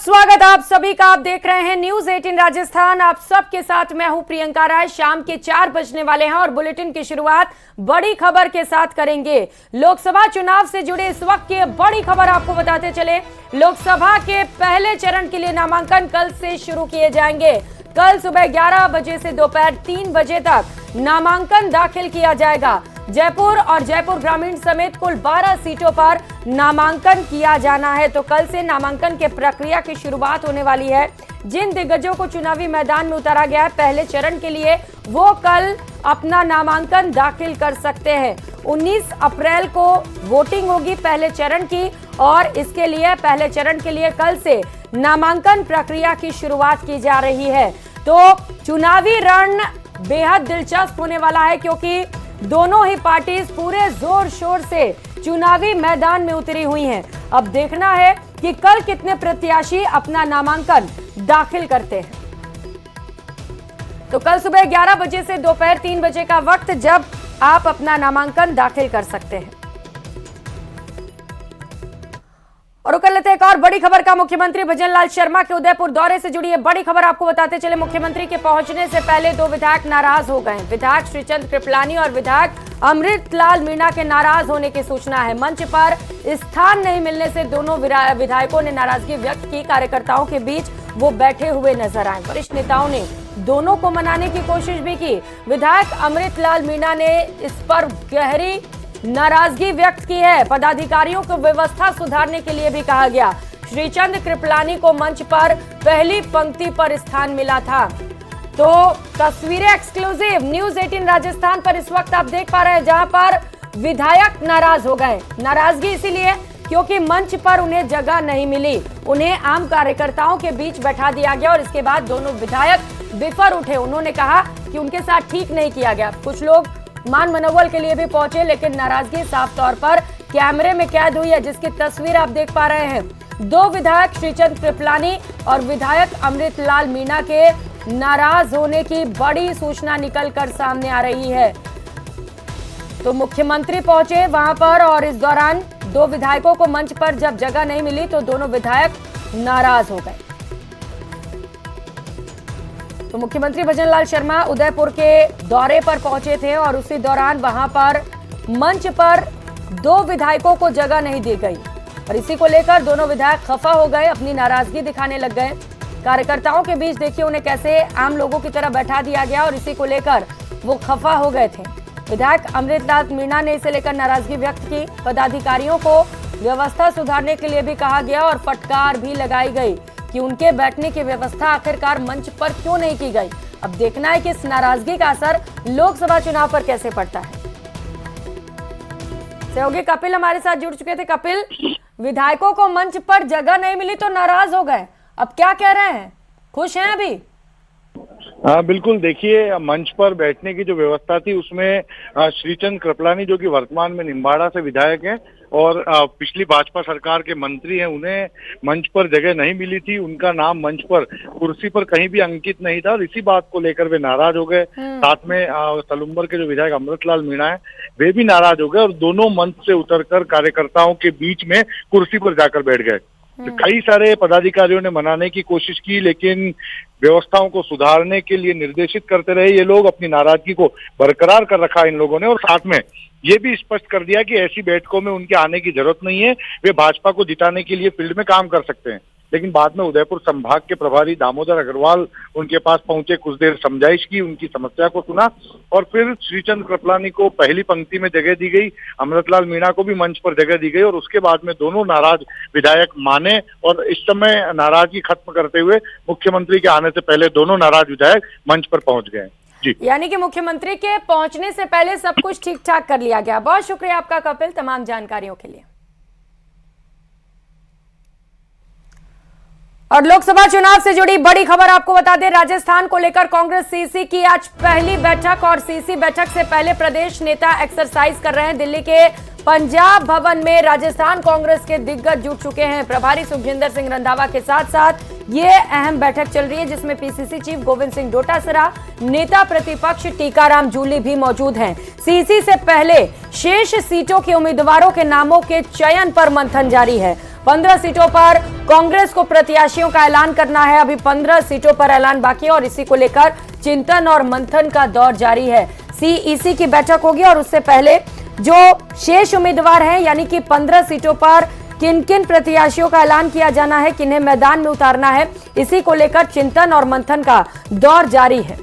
स्वागत आप सभी का। आप देख रहे हैं न्यूज 18 राजस्थान। आप सबके साथ मैं हूं प्रियंका राय। शाम के 4 बजने वाले हैं और बुलेटिन की शुरुआत बड़ी खबर के साथ करेंगे। लोकसभा चुनाव से जुड़े इस वक्त की बड़ी खबर आपको बताते चले। लोकसभा के पहले चरण के लिए नामांकन कल से शुरू किए जाएंगे। कल सुबह 11 बजे से दोपहर 3 बजे तक नामांकन दाखिल किया जाएगा। जयपुर और जयपुर ग्रामीण समेत कुल 12 सीटों पर नामांकन किया जाना है। तो कल से नामांकन के प्रक्रिया की शुरुआत होने वाली है। जिन दिग्गजों को चुनावी मैदान में उतारा गया है पहले चरण के लिए, वो कल अपना नामांकन दाखिल कर सकते हैं। 19 अप्रैल को वोटिंग होगी पहले चरण की और इसके लिए पहले चरण के लिए कल से नामांकन प्रक्रिया की शुरुआत की जा रही है। तो चुनावी रण बेहद दिलचस्प होने वाला है क्योंकि दोनों ही पार्टीज पूरे जोर शोर से चुनावी मैदान में उतरी हुई हैं। अब देखना है कि कल कितने प्रत्याशी अपना नामांकन दाखिल करते हैं। तो कल सुबह 11 बजे से दोपहर 3 बजे का वक्त जब आप अपना नामांकन दाखिल कर सकते हैं। और कर लेते हैं एक और बड़ी खबर का। मुख्यमंत्री भजनलाल शर्मा के उदयपुर दौरे से जुड़ी ये बड़ी खबर आपको बताते चले। मुख्यमंत्री के पहुंचने से पहले 2 विधायक नाराज हो गए। विधायक श्रीचंद कृपलानी और विधायक अमृतलाल मीणा के नाराज होने की सूचना है। मंच पर स्थान नहीं मिलने से दोनों विधायकों ने नाराजगी व्यक्त की। कार्यकर्ताओं के बीच वो बैठे हुए नजर आए। वरिष्ठ नेताओं ने दोनों को मनाने की कोशिश भी की। विधायक अमृतलाल मीणा ने इस पर गहरी नाराजगी व्यक्त की है। पदाधिकारियों को व्यवस्था सुधारने के लिए भी कहा गया। श्रीचंद कृपलानी को मंच पर पहली पंक्ति पर स्थान मिला था। तो तस्वीरें एक्सक्लूसिव न्यूज 18 राजस्थान पर इस वक्त आप देख पा रहे हैं, जहां पर विधायक नाराज हो गए। नाराजगी इसीलिए क्योंकि मंच पर उन्हें जगह नहीं मिली। उन्हें आम कार्यकर्ताओं के बीच बैठा दिया गया और इसके बाद दोनों विधायक बिफर उठे। उन्होंने कहा कि उनके साथ ठीक नहीं किया गया। कुछ लोग मान मनोबल के लिए भी पहुंचे, लेकिन नाराजगी साफ तौर पर कैमरे में कैद हुई है, जिसकी तस्वीर आप देख पा रहे हैं। 2 विधायक श्रीचंद कृपलानी और विधायक अमृतलाल मीणा के नाराज होने की बड़ी सूचना निकलकर सामने आ रही है। तो मुख्यमंत्री पहुंचे वहां पर और इस दौरान 2 विधायकों को मंच पर जब जगह नहीं मिली तो दोनों विधायक नाराज हो गए। तो मुख्यमंत्री भजनलाल शर्मा उदयपुर के दौरे पर पहुंचे थे और उसी दौरान वहां पर मंच पर 2 विधायकों को जगह नहीं दी गई और इसी को लेकर दोनों विधायक खफा हो गए, अपनी नाराजगी दिखाने लग गए। कार्यकर्ताओं के बीच देखिए उन्हें कैसे आम लोगों की तरह बैठा दिया गया और इसी को लेकर वो खफा हो गए थे। विधायक अमृतलाल मीणा ने इसे लेकर नाराजगी व्यक्त की। पदाधिकारियों को व्यवस्था सुधारने के लिए भी कहा गया और फटकार भी लगाई गई कि उनके बैठने की व्यवस्था आखिरकार मंच पर क्यों नहीं की गई। अब देखना है कि इस नाराजगी का असर लोकसभा चुनाव पर कैसे पड़ता है। सहयोगी कपिल हमारे साथ जुड़ चुके थे। कपिल, विधायकों को मंच पर जगह नहीं मिली तो नाराज हो गए, अब क्या कह रहे हैं? खुश हैं अभी? हाँ बिल्कुल, देखिए मंच पर बैठने की जो व्यवस्था थी उसमें श्रीचंद कृपलानी जो कि वर्तमान में निम्बाड़ा से विधायक हैं और पिछली भाजपा सरकार के मंत्री हैं, उन्हें मंच पर जगह नहीं मिली थी। उनका नाम मंच पर कुर्सी पर कहीं भी अंकित नहीं था और इसी बात को लेकर वे नाराज हो गए। साथ में तलुम्बर के जो विधायक अमृतलाल मीणा है वे भी नाराज हो गए और दोनों मंच से उतरकर कार्यकर्ताओं के बीच में कुर्सी पर जाकर बैठ गए। कई सारे पदाधिकारियों ने मनाने की कोशिश की, लेकिन व्यवस्थाओं को सुधारने के लिए निर्देशित करते रहे ये लोग। अपनी नाराजगी को बरकरार कर रखा इन लोगों ने और साथ में ये भी स्पष्ट कर दिया कि ऐसी बैठकों में उनके आने की जरूरत नहीं है, वे भाजपा को जिताने के लिए फील्ड में काम कर सकते हैं। लेकिन बाद में उदयपुर संभाग के प्रभारी दामोदर अग्रवाल उनके पास पहुंचे, कुछ देर समझाइश की, उनकी समस्या को सुना और फिर श्रीचंद कृपलानी को पहली पंक्ति में जगह दी गई, अमृतलाल मीणा को भी मंच पर जगह दी गई और उसके बाद में दोनों नाराज विधायक माने और इस समय नाराजगी खत्म करते हुए मुख्यमंत्री के आने से पहले दोनों नाराज विधायक मंच पर पहुंच गए। जी, यानी कि मुख्यमंत्री के पहुंचने से पहले सब कुछ ठीक ठाक कर लिया गया। बहुत शुक्रिया आपका कपिल तमाम जानकारियों के लिए। और लोकसभा चुनाव से जुड़ी बड़ी खबर आपको बता दें। राजस्थान को लेकर कांग्रेस सीसी की आज पहली बैठक और सीसी बैठक से पहले प्रदेश नेता एक्सरसाइज कर रहे हैं। दिल्ली के पंजाब भवन में राजस्थान कांग्रेस के दिग्गज जुट चुके हैं। प्रभारी सुखजिंदर सिंह रंधावा के साथ साथ ये अहम बैठक चल रही है जिसमें पीसीसी चीफ गोविंद सिंह डोटासरा, नेता प्रतिपक्ष टीकाराम जूली भी मौजूद हैं। सीसी से पहले शेष सीटों के उम्मीदवारों के नामों के चयन पर मंथन जारी है। 15 सीटों पर कांग्रेस को प्रत्याशियों का ऐलान करना है। अभी 15 सीटों पर ऐलान बाकी है और इसी को लेकर चिंतन और मंथन का दौर जारी है। सीईसी की बैठक होगी और उससे पहले जो शेष उम्मीदवार हैं, यानी कि 15 सीटों पर किन किन प्रत्याशियों का ऐलान किया जाना है, किन्हें मैदान में उतारना है, इसी को लेकर चिंतन और मंथन का दौर जारी है।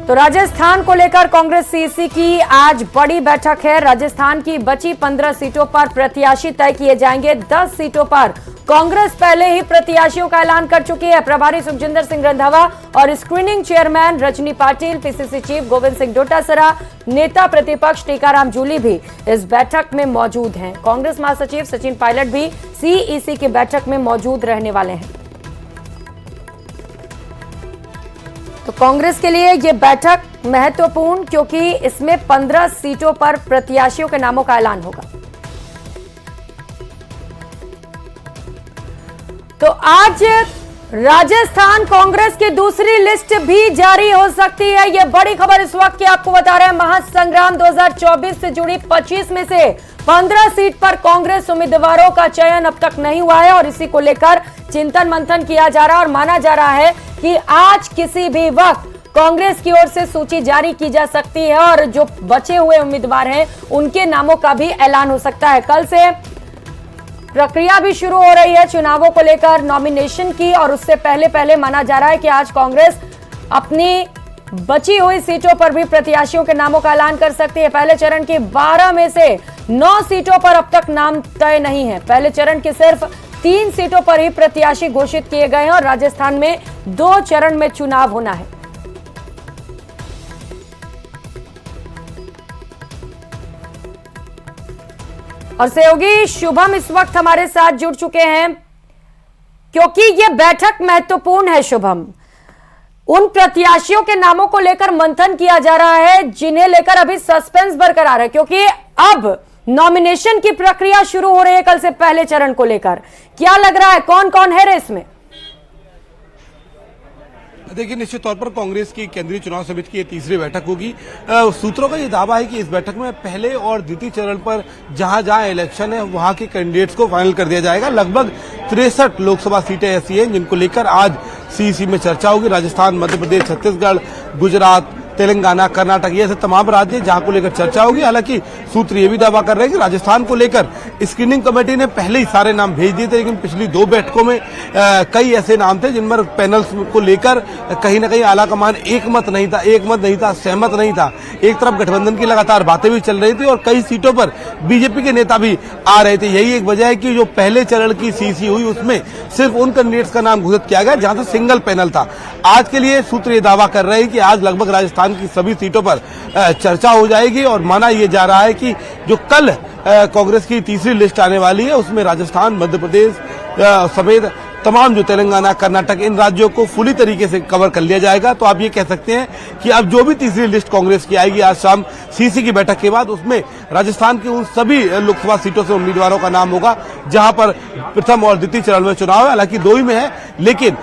तो राजस्थान को लेकर कांग्रेस सीईसी की आज बड़ी बैठक है। राजस्थान की बची 15 सीटों पर प्रत्याशी तय किए जाएंगे। 10 सीटों पर कांग्रेस पहले ही प्रत्याशियों का ऐलान कर चुकी है। प्रभारी सुखजिंदर सिंह रंधावा और screening chairman Rajni Patil, PCC chief Govind Singh Dotasra, नेता प्रतिपक्ष टीकाराम जूली भी इस बैठक में मौजूद हैं। कांग्रेस महासचिव सचिन पायलट भी सीईसी की बैठक में मौजूद रहने वाले हैं। तो कांग्रेस के लिए यह बैठक महत्वपूर्ण, क्योंकि इसमें 15 सीटों पर प्रत्याशियों के नामों का ऐलान होगा। तो आज राजस्थान कांग्रेस की दूसरी लिस्ट भी जारी हो सकती है। यह बड़ी खबर इस वक्त की आपको बता रहे हैं। महासंग्राम 2024 से जुड़ी 25 में से 15 सीट पर कांग्रेस उम्मीदवारों का चयन अब तक नहीं हुआ है और इसी को लेकर चिंतन मंथन किया जा रहा है और माना जा रहा है कि आज किसी भी वक्त कांग्रेस की ओर से सूची जारी की जा सकती है और जो बचे हुए उम्मीदवार हैं उनके नामों का भी ऐलान हो सकता है। कल से प्रक्रिया भी शुरू हो रही है चुनावों को लेकर, नॉमिनेशन की, और उससे पहले माना जा रहा है कि आज कांग्रेस अपनी बची हुई सीटों पर भी प्रत्याशियों के नामों का ऐलान कर सकती है। पहले चरण की 12 में से 9 सीटों पर अब तक नाम तय नहीं है। पहले चरण की सिर्फ 3 सीटों पर ही प्रत्याशी घोषित किए गए हैं और राजस्थान में 2 चरण में चुनाव होना है। और सहयोगी शुभम इस वक्त हमारे साथ जुड़ चुके हैं, क्योंकि यह बैठक महत्वपूर्ण है। शुभम, उन प्रत्याशियों के नामों को लेकर मंथन किया जा रहा है जिन्हें लेकर अभी सस्पेंस बरकरार है, क्योंकि अब नॉमिनेशन की प्रक्रिया शुरू हो रही है कल से पहले चरण को लेकर। क्या लग रहा है, कौन कौन है रेस में? देखिए, निश्चित तौर पर कांग्रेस की केंद्रीय चुनाव समिति की ये तीसरी बैठक होगी। सूत्रों का ये दावा है कि इस बैठक में पहले और द्वितीय चरण पर जहां जहां इलेक्शन है वहां के कैंडिडेट्स को फाइनल कर दिया जाएगा। लगभग 63 लोकसभा सीटें ऐसी हैं जिनको लेकर आज सीईसी में चर्चा होगी। राजस्थान, मध्य प्रदेश, छत्तीसगढ़, गुजरात, तेलंगाना, कर्नाटक, ये ऐसे तमाम राज्य जहां को लेकर चर्चा होगी। हालांकि सूत्र ये भी दावा कर रहे हैं कि राजस्थान को लेकर स्क्रीनिंग कमेटी ने पहले ही सारे नाम भेज दिए थे, लेकिन पिछली 2 बैठकों में कई ऐसे नाम थे जिन पर पैनल्स को लेकर कहीं ना कहीं आला कमान एक मत नहीं था, सहमत नहीं था। एक तरफ गठबंधन की लगातार बातें भी चल रही थी और कई सीटों पर बीजेपी के नेता भी आ रहे थे। यही एक वजह है कि जो पहले चरण की सीईसी हुई उसमें सिर्फ उन कैंडिडेट्स का नाम घोषित किया गया जहां से सिंगल पैनल था। आज के लिए सूत्र ये दावा कर रहे हैं कि आज लगभग राजस्थान की सभी सीटों पर चर्चा हो जाएगी और माना यह जा रहा है कि जो कल कांग्रेस की तीसरी लिस्ट आने वाली है उसमें राजस्थान, मध्य प्रदेश समेत तमाम जो तेलंगाना, कर्नाटक, इन राज्यों को फुली तरीके से कवर कर लिया जाएगा। तो आप ये कह सकते हैं कि अब जो भी तीसरी लिस्ट कांग्रेस की आएगी आज शाम सीईसी की बैठक के बाद, उसमें राजस्थान की उन सभी लोकसभा सीटों से उम्मीदवारों का नाम होगा जहां पर प्रथम और द्वितीय चरण में चुनाव है। हालांकि 2 ही में है, लेकिन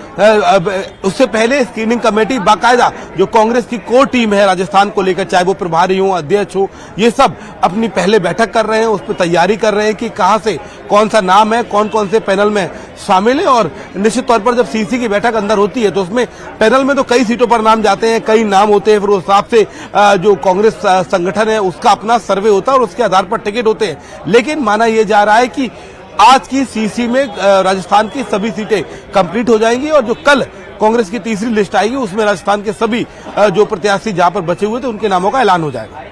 उससे पहले स्क्रीनिंग कमेटी बाकायदा जो कांग्रेस की कोर टीम है राजस्थान को लेकर, चाहे वो प्रभारी हो, अध्यक्ष हो, ये सब अपनी पहले बैठक कर रहे हैं, उस पर तैयारी कर रहे हैं कि कहां से कौन सा नाम है, कौन कौन से पैनल में शामिल है। और निश्चित तौर पर जब सीईसी की बैठक अंदर होती है तो उसमें पैनल में तो कई सीटों पर नाम जाते हैं, कई नाम होते हैं, फिर उस हिसाब से जो कांग्रेस संगठन है उसका अपना सर्वे होता है और उसके आधार पर टिकट होते हैं। लेकिन माना यह जा रहा है कि आज की सीईसी में राजस्थान की सभी सीटें कंप्लीट हो जाएंगी और जो कल कांग्रेस की तीसरी लिस्ट आएगी उसमें राजस्थान के सभी जो प्रत्याशी जहां पर बचे हुए थे उनके नामों का ऐलान हो जाएगा।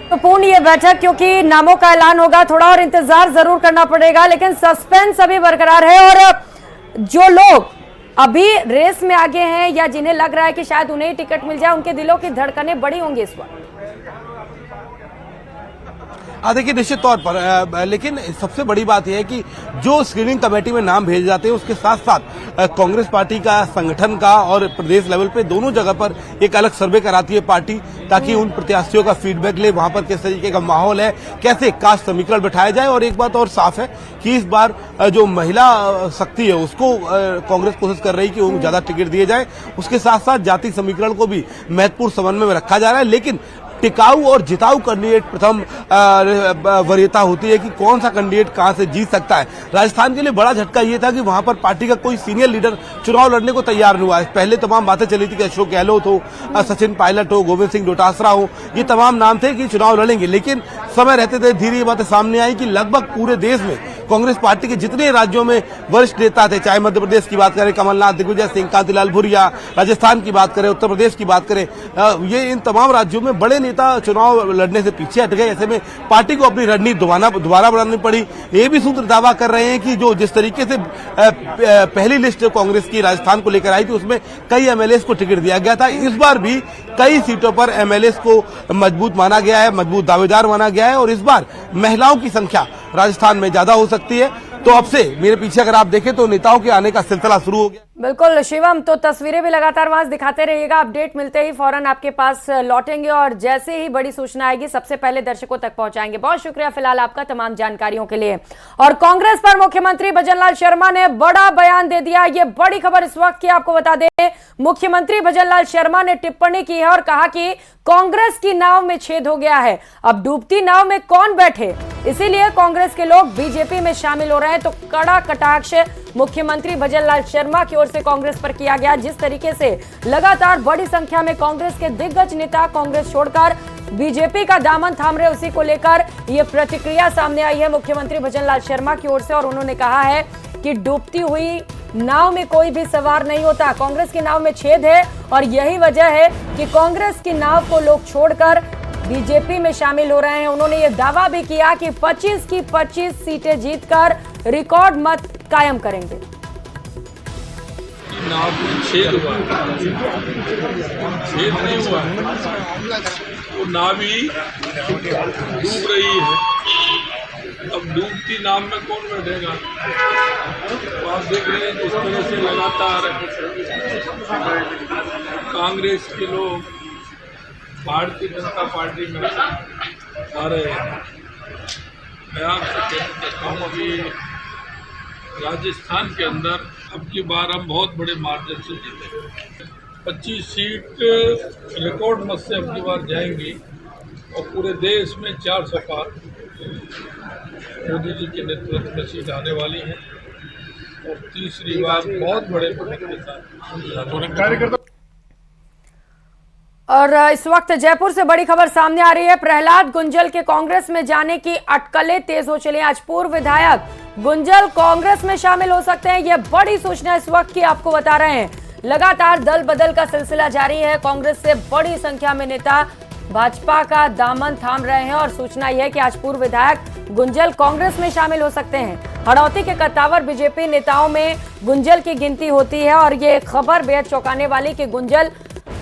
तो पूर्ण ये बैठक, क्योंकि नामों का ऐलान होगा, थोड़ा और इंतजार जरूर करना पड़ेगा, लेकिन सस्पेंस अभी बरकरार है। और जो लोग अभी रेस में आगे हैं या जिन्हें लग रहा है कि शायद उन्हें ही टिकट मिल जाए, उनके दिलों की धड़कनें बड़ी होंगी इस वक्त। देखिए, निश्चित तौर पर, लेकिन सबसे बड़ी बात यह है कि जो स्क्रीनिंग कमेटी में नाम भेजे जाते हैं उसके साथ साथ कांग्रेस पार्टी का, संगठन का और प्रदेश लेवल पे दोनों जगह पर एक अलग सर्वे कराती है पार्टी, ताकि उन प्रत्याशियों का फीडबैक ले, वहां पर किस तरीके का माहौल है, कैसे कास्ट समीकरण बैठाया जाए। और एक बात और साफ है कि इस बार जो महिला शक्ति है उसको कांग्रेस कोशिश कर रही है कि उनको ज्यादा टिकट दिए जाए। उसके साथ साथ जाति समीकरण को भी महत्वपूर्ण समन्वय में रखा जा रहा है। लेकिन टिकाऊ और जिताऊ कैंडिडेट प्रथम वरीयता होती है कि कौन सा कैंडिडेट कहां से जीत सकता है। राजस्थान के लिए बड़ा झटका ये था कि वहां पर पार्टी का कोई सीनियर लीडर चुनाव लड़ने को तैयार नहीं हुआ है। पहले तमाम बातें चली थी कि अशोक गहलोत हो, सचिन पायलट हो, गोविंद सिंह डोटासरा हो, ये तमाम नाम थे कि चुनाव लड़ेंगे, लेकिन समय रहते थे धीरे ये बातें सामने आई कि लगभग पूरे देश में कांग्रेस पार्टी के जितने राज्यों में वरिष्ठ नेता थे, चाहे मध्य प्रदेश की बात करें कमलनाथ, दिग्विजय सिंह, कांतिलाल भूरिया, राजस्थान की बात करें, उत्तर प्रदेश की बात करें, ये इन तमाम राज्यों में बड़े नेता चुनाव लड़ने से पीछे हट गए। ऐसे में पार्टी को अपनी रणनीति दोबारा बनानी पड़ी। ये भी सूत्र दावा कर रहे हैं कि जो जिस तरीके से पहली लिस्ट कांग्रेस की राजस्थान को लेकर आई थी उसमें कई एमएलए को टिकट दिया गया था, इस बार भी कई सीटों पर एमएलए को मजबूत माना गया है, मजबूत दावेदार माना गया है और इस बार महिलाओं की संख्या राजस्थान में ज्यादा हो सकती है। तो अब से मेरे पीछे अगर आप देखें तो नेताओं के आने का सिलसिला शुरू हो गया। बिल्कुल शिवम, तो तस्वीरें भी लगातार वहां दिखाते रहिएगा। अपडेट मिलते ही फौरन आपके पास लौटेंगे और जैसे ही बड़ी सूचना आएगी सबसे पहले दर्शकों तक पहुंचाएंगे। बहुत शुक्रिया फिलहाल आपका तमाम जानकारियों के लिए। और कांग्रेस पर मुख्यमंत्री भजनलाल शर्मा ने बड़ा बयान दे दिया। ये बड़ी खबर इस वक्त की आपको बता दें, मुख्यमंत्री भजनलाल शर्मा ने टिप्पणी की है और कहा कि कांग्रेस की नाव में छेद हो गया है, अब डूबती नाव में कौन बैठे, इसीलिए कांग्रेस के लोग बीजेपी में शामिल हो रहे हैं। तो कड़ा कटाक्ष मुख्यमंत्री भजनलाल शर्मा की ओर से कांग्रेस पर किया गया। जिस तरीके से लगातार बड़ी संख्या में कांग्रेस के दिग्गज नेता कांग्रेस छोड़कर बीजेपी का दामन थाम रहे, उसी को लेकर यह प्रतिक्रिया सामने आई है मुख्यमंत्री भजनलाल शर्मा की ओर से। और उन्होंने कहा है कि डूबती हुई नाव में कोई भी सवार नहीं होता, कांग्रेस की नाव में छेद है और यही वजह है कि कांग्रेस की नाव को लोग छोड़कर बीजेपी में शामिल हो रहे हैं। उन्होंने ये दावा भी किया कि 25 की 25 सीटें जीतकर रिकॉर्ड मत कायम करेंगे। नाव में छेद हुआ, छेद नहीं हुआ, वो नाव ही डूब रही है। अब डूबती नाव में कौन बैठेगा? तो आप देख रहे हैं जिस तरह से लगातार कांग्रेस के लोग भारतीय जनता पार्टी में आ रहे हैं। मैं आपसे कहना चाहता हूँ कि राजस्थान के अंदर अब की बार हम बहुत बड़े मार्जिन से जीते। 25 सीट रिकॉर्ड मत से अब की बार जाएंगी और पूरे देश में 400 पार मोदी जी के नेतृत्व में सीट आने वाली है और तीसरी बार बहुत बड़े बढ़त के साथ। और इस वक्त जयपुर से बड़ी खबर सामने आ रही है। प्रहलाद गुंजल के कांग्रेस में जाने की अटकलें तेज हो चली। आज पूर्व विधायक गुंजल कांग्रेस में शामिल हो सकते हैं, यह बड़ी सूचना इस वक्त की आपको बता रहे हैं। लगातार दल बदल का सिलसिला जारी है, कांग्रेस से बड़ी संख्या में नेता भाजपा का दामन थाम रहे हैं और सूचना यह है कि आज पूर्व विधायक गुंजल कांग्रेस में शामिल हो सकते हैं। हड़ौती के कत्तावर बीजेपी नेताओं में गुंजल की गिनती होती है और ये खबर बेहद चौंकाने वाली कि गुंजल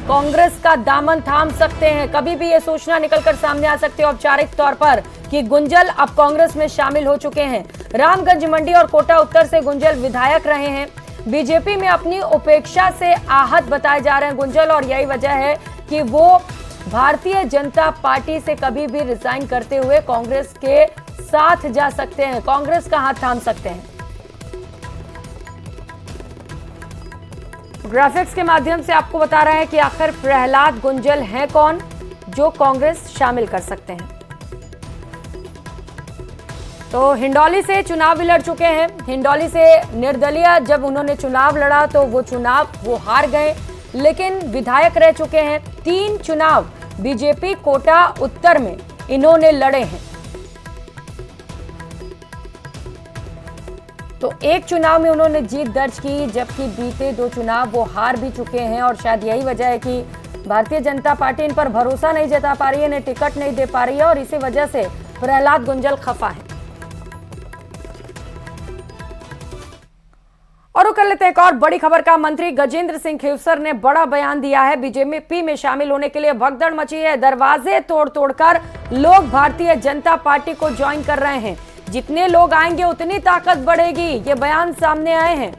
कांग्रेस का दामन थाम सकते हैं। कभी भी ये सूचना निकलकर सामने आ सकती है औपचारिक तौर पर कि गुंजल अब कांग्रेस में शामिल हो चुके हैं। रामगंज मंडी और कोटा उत्तर से गुंजल विधायक रहे हैं। बीजेपी में अपनी उपेक्षा से आहत बताए जा रहे हैं गुंजल और यही वजह है कि वो भारतीय जनता पार्टी से कभी भी रिजाइन करते हुए कांग्रेस के साथ जा सकते हैं, कांग्रेस का हाथ थाम सकते हैं। ग्राफिक्स के माध्यम से आपको बता रहे हैं कि आखिर प्रहलाद गुंजल हैं कौन जो कांग्रेस शामिल कर सकते हैं। तो हिंडौली से चुनाव भी लड़ चुके हैं। हिंडौली से निर्दलीय जब उन्होंने चुनाव लड़ा तो वो हार गए, लेकिन विधायक रह चुके हैं। 3 चुनाव बीजेपी कोटा उत्तर में इन्होंने लड़े हैं। तो एक चुनाव में उन्होंने जीत दर्ज की, जबकि बीते 2 चुनाव वो हार भी चुके हैं और शायद यही वजह है कि भारतीय जनता पार्टी इन पर भरोसा नहीं जता पा रही है, इन्हें टिकट नहीं दे पा रही है और इसी वजह से प्रहलाद गुंजल खफा है। और कर लेते एक और बड़ी खबर का। मंत्री गजेंद्र सिंह खीवसर ने बड़ा बयान दिया है। बीजेपी में शामिल होने के लिए भगदड़ मची है। दरवाजे तोड़ तोड़कर लोग भारतीय जनता पार्टी को ज्वाइन कर रहे हैं। जितने लोग आएंगे उतनी ताकत बढ़ेगी, ये बयान सामने आए हैं।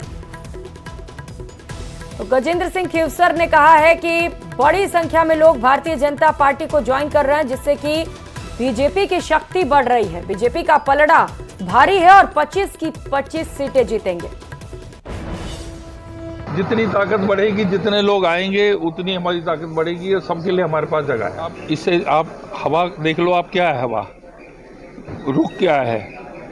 तो गजेंद्र सिंह खीवसर ने कहा है कि बड़ी संख्या में लोग भारतीय जनता पार्टी को ज्वाइन कर रहे हैं, जिससे कि बीजेपी की शक्ति बढ़ रही है। बीजेपी का पलड़ा भारी है और 25 की 25 सीटें जीतेंगे। जितनी ताकत बढ़ेगी, जितने लोग आएंगे उतनी हमारी ताकत बढ़ेगी और सबके लिए हमारे पास जगह है। आप इससे आप हवा देख लो, आप क्या है हवा, रुख क्या है,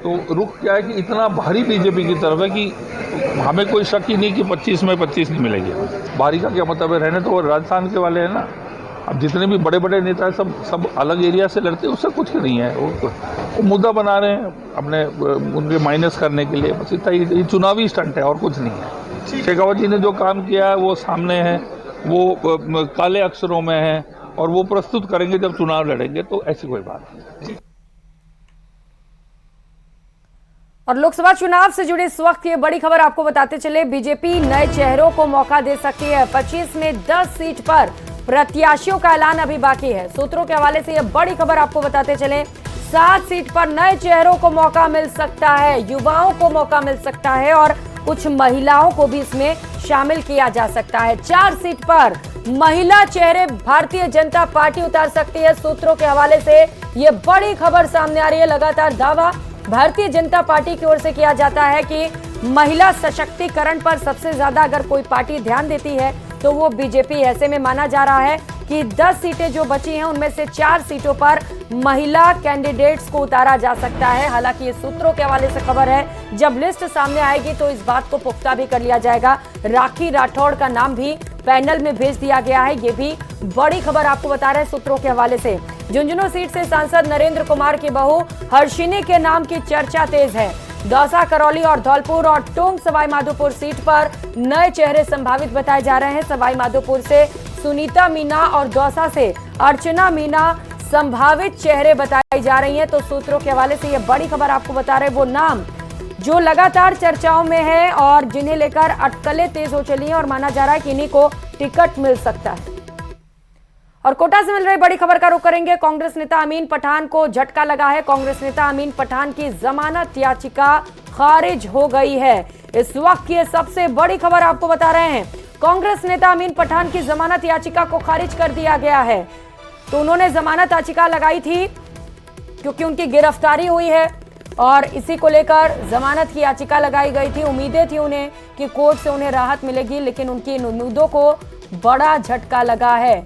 तो रुख क्या है कि इतना भारी बीजेपी की तरफ है कि हमें कोई शक ही नहीं कि 25 में 25 नहीं मिलेगी। भारी का क्या मतलब है, रहने तो राजस्थान के वाले हैं ना। अब जितने भी बड़े बड़े नेता हैं सब अलग एरिया से लड़ते हैं, उससे कुछ नहीं है। वो मुद्दा बना रहे हैं अपने उनके माइनस करने के लिए, बस इतना ही चुनावी स्टंट है और कुछ नहीं है। शेखावत जी ने जो काम किया है वो सामने है, वो काले अक्षरों में है और वो प्रस्तुत करेंगे जब चुनाव लड़ेंगे, तो ऐसी कोई बात नहीं। और लोकसभा चुनाव से जुड़ी इस वक्त ये बड़ी खबर आपको बताते चले, बीजेपी नए चेहरों को मौका दे सकती है। 25 में 10 सीट पर प्रत्याशियों का ऐलान अभी बाकी है। सूत्रों के हवाले से यह बड़ी खबर आपको बताते चले, 7 सीट पर नए चेहरों को मौका मिल सकता है, युवाओं को मौका मिल सकता है और कुछ महिलाओं को भी इसमें शामिल किया जा सकता है। 4 सीट पर महिला चेहरे भारतीय जनता पार्टी उतार सकती है। सूत्रों के हवाले से यह बड़ी खबर सामने आ रही है। लगातार दावा भारतीय जनता पार्टी की ओर से किया जाता है कि महिला सशक्तिकरण पर सबसे ज्यादा अगर कोई पार्टी ध्यान देती है तो वो बीजेपी। ऐसे में माना जा रहा है कि 10 सीटें जो बची हैं उनमें से 4 सीटों पर महिला कैंडिडेट्स को उतारा जा सकता है। हालांकि ये सूत्रों के हवाले से खबर है, जब लिस्ट सामने आएगी तो इस बात को पुख्ता भी कर लिया जाएगा। राखी राठौड़ का नाम भी पैनल में भेज दिया गया है। ये भी बड़ी खबर आपको बता रहे हैं सूत्रों के हवाले से। झुंझुनू सीट से सांसद नरेंद्र कुमार की बहू हर्षिनी के नाम की चर्चा तेज है। दौसा, करौली और धौलपुर और टोंक सवाई माधोपुर सीट पर नए चेहरे संभावित बताए जा रहे हैं। सवाई माधोपुर से सुनीता मीना और दौसा से अर्चना मीना संभावित चेहरे बताई जा रही हैं। तो सूत्रों के हवाले से यह बड़ी खबर आपको बता रहे हैं वो नाम जो लगातार चर्चाओं में है और जिन्हें लेकर अटकलें तेज हो चली हैं और माना जा रहा है कि इन्हीं को टिकट मिल सकता है। और कोटा से मिल रही बड़ी खबर का रुख करेंगे। कांग्रेस नेता अमीन पठान को झटका लगा है। कांग्रेस नेता अमीन पठान की जमानत याचिका खारिज हो गई है। इस वक्त की सबसे बड़ी खबर आपको बता रहे हैं, कांग्रेस नेता अमीन पठान की जमानत याचिका को खारिज कर दिया गया है। तो उन्होंने जमानत याचिका लगाई थी क्योंकि उनकी गिरफ्तारी हुई है और इसी को लेकर जमानत की याचिका लगाई गई थी। उम्मीदें थी उन्हें कि कोर्ट से उन्हें राहत मिलेगी, लेकिन उनकी इन उम्मीदों को बड़ा झटका लगा है।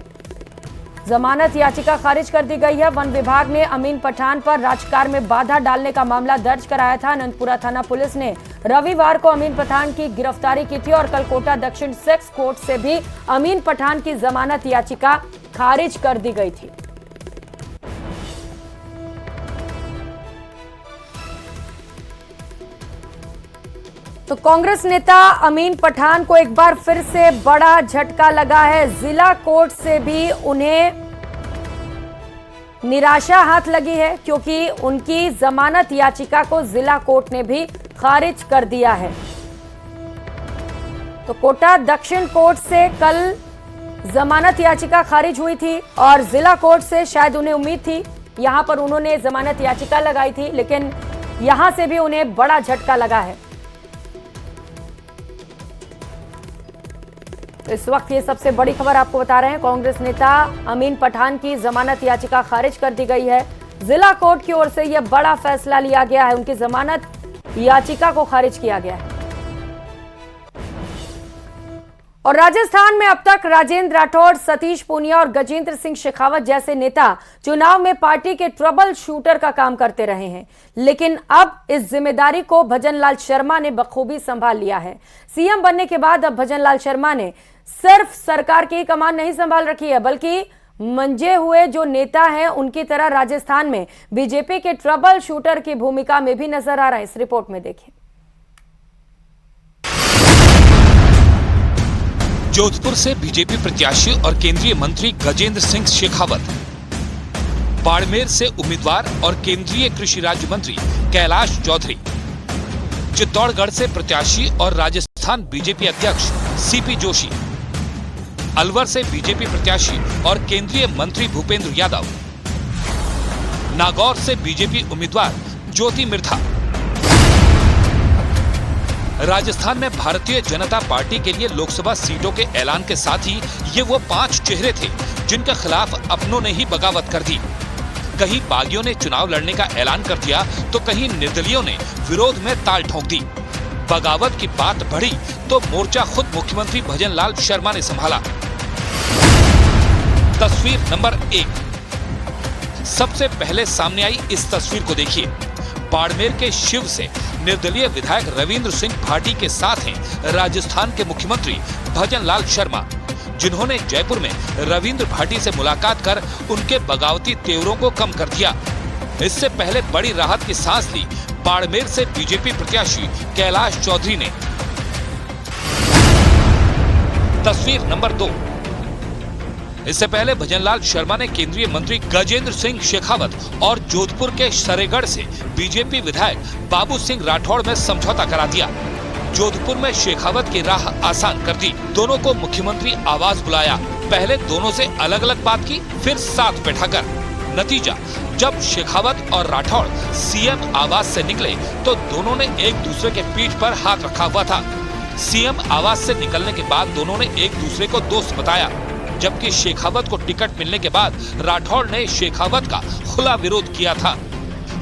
जमानत याचिका खारिज कर दी गई है। वन विभाग ने अमीन पठान पर राजकार्य में बाधा डालने का मामला दर्ज कराया था। अनंतपुरा थाना पुलिस ने रविवार को अमीन पठान की गिरफ्तारी की थी और कल कोटा दक्षिण सेक्स कोर्ट से भी अमीन पठान की जमानत याचिका खारिज कर दी गई थी। तो कांग्रेस नेता अमीन पठान को एक बार फिर से बड़ा झटका लगा है। जिला कोर्ट से भी उन्हें निराशा हाथ लगी है क्योंकि उनकी जमानत याचिका को जिला कोर्ट ने भी खारिज कर दिया है। तो कोटा दक्षिण कोर्ट से कल जमानत याचिका खारिज हुई थी और जिला कोर्ट से शायद उन्हें उम्मीद थी, यहां पर उन्होंने जमानत याचिका लगाई थी, लेकिन यहां से भी उन्हें बड़ा झटका लगा है। तो इस वक्त ये सबसे बड़ी खबर आपको बता रहे हैं, कांग्रेस नेता अमीन पठान की जमानत याचिका खारिज कर दी गई है। जिला कोर्ट की ओर से यह बड़ा फैसला लिया गया है, उनकी जमानत याचिका को खारिज किया गया है। और राजस्थान में अब तक राजेंद्र राठौड़, सतीश पूनिया और गजेंद्र सिंह शेखावत जैसे नेता चुनाव में पार्टी के ट्रबल शूटर का काम करते रहे हैं, लेकिन अब इस जिम्मेदारी को भजन लाल शर्मा ने बखूबी संभाल लिया है। सीएम बनने के बाद अब भजन लाल शर्मा ने सिर्फ सरकार की कमान नहीं संभाल रखी है, बल्कि मंजे हुए जो नेता हैं उनकी तरह राजस्थान में बीजेपी के ट्रबल शूटर की भूमिका में भी नजर आ रहा है। इस रिपोर्ट में देखिए। जोधपुर से बीजेपी प्रत्याशी और केंद्रीय मंत्री गजेंद्र सिंह शेखावत, बाड़मेर से उम्मीदवार और केंद्रीय कृषि राज्य मंत्री कैलाश चौधरी, चित्तौड़गढ़ से प्रत्याशी और राजस्थान बीजेपी अध्यक्ष सीपी जोशी, अलवर से बीजेपी प्रत्याशी और केंद्रीय मंत्री भूपेंद्र यादव, नागौर से बीजेपी उम्मीदवार ज्योति मिर्धा। राजस्थान में भारतीय जनता पार्टी के लिए लोकसभा सीटों के ऐलान के साथ ही ये वो 5 चेहरे थे जिनके खिलाफ अपनों ने ही बगावत कर दी। कहीं बागियों ने चुनाव लड़ने का ऐलान कर दिया तो कहीं निर्दलियों ने विरोध में ताल ठोक दी। बगावत की बात बढ़ी तो मोर्चा खुद मुख्यमंत्री भजनलाल शर्मा ने संभाला। तस्वीर नंबर 1 सबसे पहले सामने आई इस तस्वीर को देखिए। बाड़मेर के शिव से निर्दलीय विधायक रविंद्र सिंह भाटी के साथ हैं राजस्थान के मुख्यमंत्री भजनलाल शर्मा, जिन्होंने जयपुर में रविंद्र भाटी से मुलाकात कर उनके बगावती तेवरों को कम कर दिया। इससे पहले बड़ी राहत की सांस ली बाड़मेर से बीजेपी प्रत्याशी कैलाश चौधरी ने। तस्वीर नंबर 2 इससे पहले भजनलाल शर्मा ने केंद्रीय मंत्री गजेंद्र सिंह शेखावत और जोधपुर के सरेगढ़ से बीजेपी विधायक बाबू सिंह राठौड़ में समझौता करा दिया। जोधपुर में शेखावत की राह आसान कर दी। दोनों को मुख्यमंत्री आवास बुलाया। पहले दोनों से अलग अलग बात की, फिर साथ बैठाकर। नतीजा, जब शेखावत और राठौड़ सीएम आवास से निकले तो दोनों ने एक दूसरे के पीठ पर हाथ रखा हुआ था। सीएम आवास से निकलने के बाद दोनों ने एक दूसरे को दोस्त बताया, जबकि शेखावत को टिकट मिलने के बाद राठौड़ ने शेखावत का खुला विरोध किया था।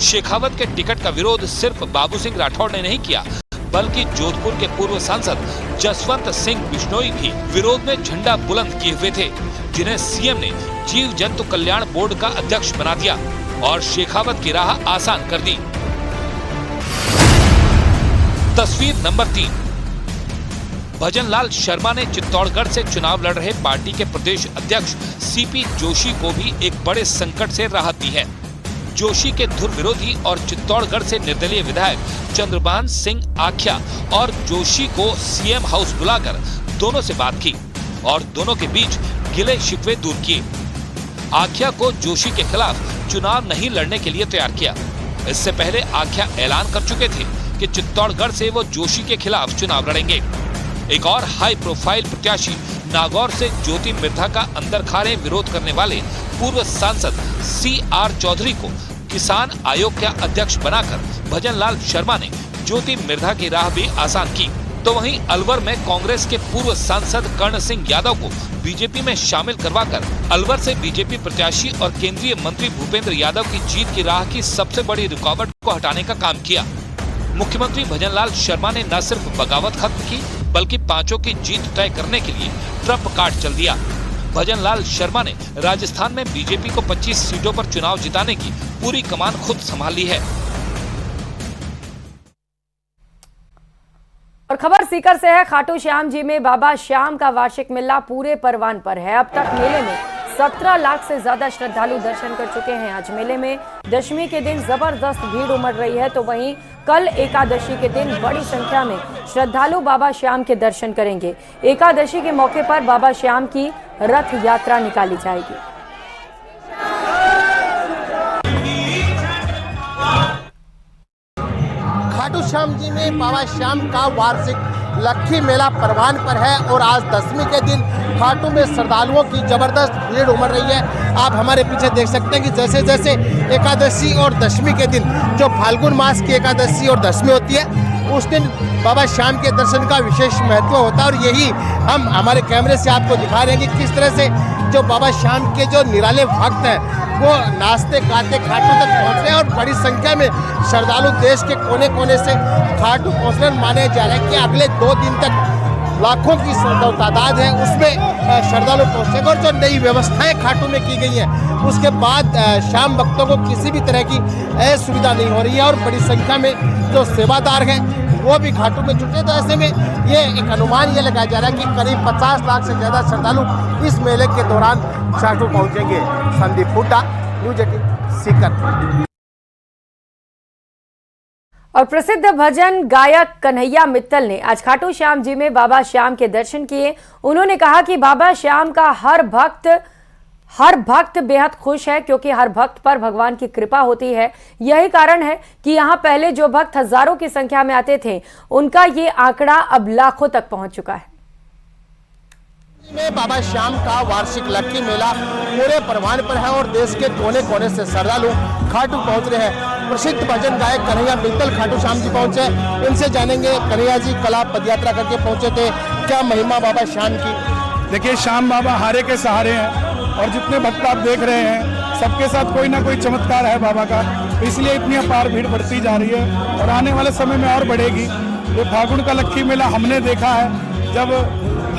शेखावत के टिकट का विरोध सिर्फ बाबू सिंह राठौड़ ने नहीं किया, बल्कि जोधपुर के पूर्व सांसद जसवंत सिंह बिश्नोई भी विरोध में झंडा बुलंद किए हुए थे, जिन्हें सीएम ने जीव जंतु कल्याण बोर्ड का अध्यक्ष बना दिया और शेखावत की राह आसान कर दी। तस्वीर नंबर 3 भजनलाल शर्मा ने चित्तौड़गढ़ से चुनाव लड़ रहे पार्टी के प्रदेश अध्यक्ष सीपी जोशी को भी एक बड़े संकट से राहत दी है। जोशी के धुर विरोधी और चित्तौड़गढ़ से निर्दलीय विधायक चंद्रभान सिंह आख्या और जोशी को सीएम हाउस बुलाकर दोनों से बात की और दोनों के बीच गिले शिकवे दूर किए। आख्या को जोशी के खिलाफ चुनाव नहीं लड़ने के लिए तैयार किया। इससे पहले आख्या ऐलान कर चुके थे कि चित्तौड़गढ़ से वो जोशी के खिलाफ चुनाव लड़ेंगे। एक और हाई प्रोफाइल प्रत्याशी नागौर से ज्योति मिर्धा का अंदर खाने विरोध करने वाले पूर्व सांसद CR चौधरी को किसान आयोग का अध्यक्ष बनाकर भजनलाल शर्मा ने ज्योति मिर्धा की राह भी आसान की। तो वहीं अलवर में कांग्रेस के पूर्व सांसद कर्ण सिंह यादव को बीजेपी में शामिल करवाकर अलवर से बीजेपी प्रत्याशी और केंद्रीय मंत्री भूपेंद्र यादव की जीत की राह की सबसे बड़ी रुकावट को हटाने का काम किया। मुख्यमंत्री भजनलाल शर्मा ने न सिर्फ बगावत खत्म की, बल्कि पांचों की जीत तय करने के लिए ट्रम्प कार्ड चल दिया। भजनलाल शर्मा ने राजस्थान में बीजेपी को 25 सीटों पर चुनाव जिताने की पूरी कमान खुद संभाल ली है। और खबर सीकर से है। खाटू श्याम जी में बाबा श्याम का वार्षिक मेला पूरे परवान पर है। अब तक मेले में 17 लाख से ज्यादा श्रद्धालु दर्शन कर चुके हैं। आज मेले में दशमी के दिन जबरदस्त भीड़ उमड़ रही है, तो वहीं कल एकादशी के दिन बड़ी संख्या में श्रद्धालु बाबा श्याम के दर्शन करेंगे। एकादशी के मौके पर बाबा श्याम की रथ यात्रा निकाली जाएगी। खाटू श्याम जी में बाबा श्याम का वार्षिक लक्खी मेला परवान पर है और आज दशमी के दिन खाटू में श्रद्धालुओं की जबरदस्त भीड़ उमड़ रही है। आप हमारे पीछे देख सकते हैं कि जैसे जैसे एकादशी और दशमी के दिन, जो फाल्गुन मास की एकादशी और दशमी होती है, उस दिन बाबा श्याम के दर्शन का विशेष महत्व होता है। और यही हम हमारे कैमरे से आपको दिखा रहे हैं कि किस तरह से जो बाबा श्याम के जो निराले भक्त हैं वो नाचते गाते खाटू तक पहुँच रहे हैं और बड़ी संख्या में श्रद्धालु देश के कोने कोने से खाटू पहुँचने माने जा रहे हैं कि अगले 2 दिन तक लाखों की तादाद है उसमें श्रद्धालु पहुँचेंगे। और जो नई व्यवस्थाएं खाटू में की गई हैं उसके बाद श्याम भक्तों को किसी भी तरह की असुविधा नहीं हो रही है और बड़ी संख्या में जो सेवादार हैं वो भी घाटों में जुटे। तो ऐसे में ये एक अनुमान ये लगाया जा रहा है कि करीब 50 लाख से ज़्यादा श्रद्धालु इस मेले के दौरान घाटों पहुंचेंगे। संदीप हुड्डा, न्यूज 18 सीकर। और प्रसिद्ध भजन गायक कन्हैया मित्तल ने आज खाटू श्याम जी में बाबा श्याम के दर्शन किए। उन्होंने कहा कि बाबा श्याम का हर भक्त बेहद खुश है, क्योंकि हर भक्त पर भगवान की कृपा होती है। यही कारण है कि यहाँ पहले जो भक्त हजारों की संख्या में आते थे, उनका ये आंकड़ा अब लाखों तक पहुंच चुका है। में बाबा श्याम का वार्षिक लक्खी मेला पूरे परवान पर है और देश के कोने कोने से श्रद्धालु खाटू पहुंच रहे हैं। प्रसिद्ध भजन गायक कन्हैया मित्तल खाटू श्याम जी पहुंचे, इनसे जानेंगे। कन्हैया जी कल आप पदयात्रा करके पहुंचे थे, क्या महिमा बाबा श्याम की? देखिए, श्याम बाबा हारे के सहारे हैं और जितने भक्त आप देख रहे हैं सबके साथ कोई ना कोई चमत्कार है बाबा का, इसलिए इतनी अपार भीड़ बढ़ती जा रही है और आने वाले समय में और बढ़ेगी। ये फागुन का लक्खी मेला हमने देखा है, जब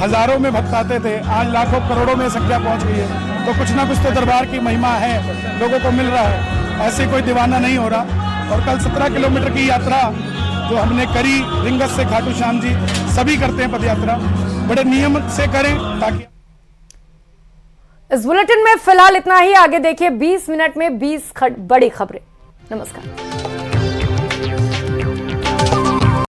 हजारों में भक्त आते थे, आज लाखों करोड़ों में संख्या पहुंच गई है। तो कुछ ना कुछ तो दरबार की महिमा है, लोगों को मिल रहा है, ऐसे कोई दीवाना नहीं हो रहा। और कल 17 किलोमीटर की यात्रा जो हमने करी रिंगस से खाटू श्याम जी, सभी करते हैं पद यात्रा, बड़े नियम से करें ताकि। इस बुलेटिन में फिलहाल इतना ही। आगे देखिए 20 मिनट में 20 बड़ी खबरें। नमस्कार।